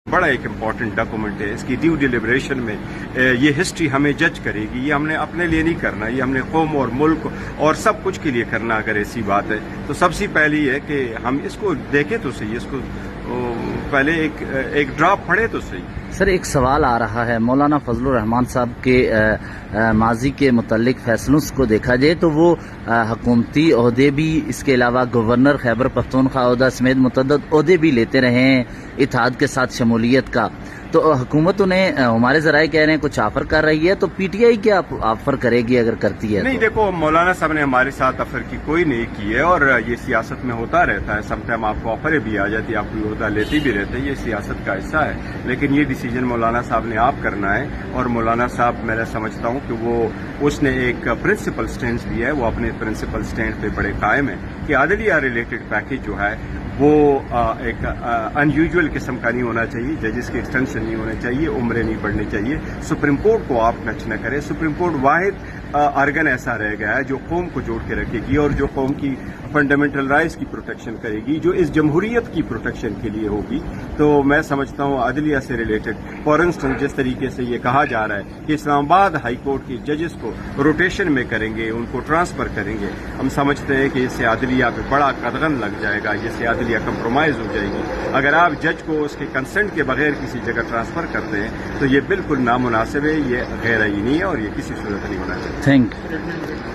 बड़ा एक important document है, इसकी ड्यू डिलिब्रेशन में ये हिस्ट्री हमें जज करेगी। ये हमने अपने लिए नहीं करना, ये हमने कौम और मुल्क और सब कुछ के लिए करना। अगर ऐसी बात है तो सबसे पहली है कि हम इसको देखें तो सही, इसको पहले एक ड्राफ्ट पढ़े तो सही। सर एक सवाल आ रहा है, मौलाना फजलुर रहमान साहब के माजी के मुतल्लिक फैसलों को देखा जाए तो वो हुकूमती ओहदे भी, इसके अलावा गवर्नर खैबर पख्तूनख्वा ओहदा समेत मुतअद्दिद ओहदे भी लेते रहे हैं इत्तेहाद के साथ शमूलियत का। तो हुकूमत उन्हें, हमारे ज़राए कह रहे हैं, कुछ ऑफर कर रही है, तो पीटीआई क्या ऑफर करेगी अगर करती है? नहीं, देखो मौलाना साहब ने हमारे साथ ऑफर की कोई नहीं की है, और ये सियासत में होता रहता है। समटाइम आपको ऑफर भी आ जाती है, आप कोई ओहदा लेते भी रहते हैं, ये सियासत का हिस्सा है। लेकिन ये डिसीजन मौलाना साहब ने आप करना है, और मौलाना साहब मैं समझता हूँ कि उसने एक प्रिंसिपल स्टैंड लिया है, वो अपने प्रिंसिपल स्टैंड पे बड़े कायम है कि आदलिया रिलेटेड पैकेज जो है वो एक अनयूजुअल किस्म का नहीं होना चाहिए, जजेस के एक्सटेंशन नहीं होने चाहिए, उम्रें नहीं बढ़नी चाहिए, सुप्रीम कोर्ट को आप टच न करें। सुप्रीम कोर्ट वाहिद आर्गन ऐसा रह गया है जो कौम को जोड़ के रखेगी और जो कौम की फंडामेंटल राइट्स की प्रोटेक्शन करेगी, जो इस जमहूरियत की प्रोटेक्शन के लिए होगी। तो मैं समझता हूँ अदलिया से रिलेटेड, फॉर इंस्टेंस जिस तरीके से ये कहा जा रहा है कि इस्लामाबाद हाई कोर्ट के जजेस को रोटेशन में करेंगे, उनको ट्रांसफर करेंगे, हम समझते हैं कि इससे अदलिया पे बड़ा कदगन लग जाएगा, जिससे अदलिया कंप्रोमाइज हो जाएगी। अगर आप जज को उसके कंसेंट के बगैर किसी जगह ट्रांसफर करते हैं तो ये बिल्कुल नामुनासिब है, ये गैर आईनी है और ये किसी सूरत नहीं होना चाहिए। Thank you.